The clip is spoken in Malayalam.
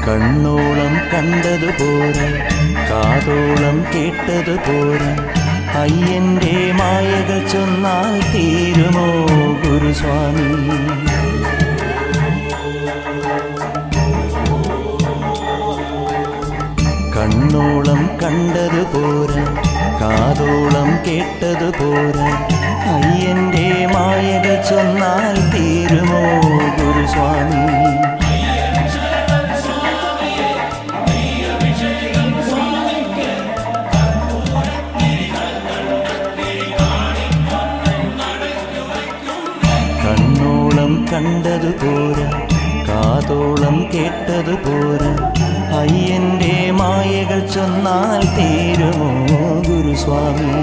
കണ്ണോളം കണ്ടതുപോരെ കാതോളം കേട്ടതുപോരെ അയ്യന്റെ മായകൾ ചൊന്നാൽ തീരുമോ ഗുരുസ്വാമി? കണ്ണോളം കണ്ടതുപോരെ കാതോളം കേട്ടതുപോരെ അയ്യന്റെ മായകൾ ചൊന്നാൽ തീരുമോ ഗുരുസ്വാമി? കണ്ണോളം കണ്ടതുപോരെ കാതോളം കേട്ടതുപോരെ അയ്യന്റെ മായകൾ ചൊന്നാൽ തീരുമോ ഗുരുസ്വാമി?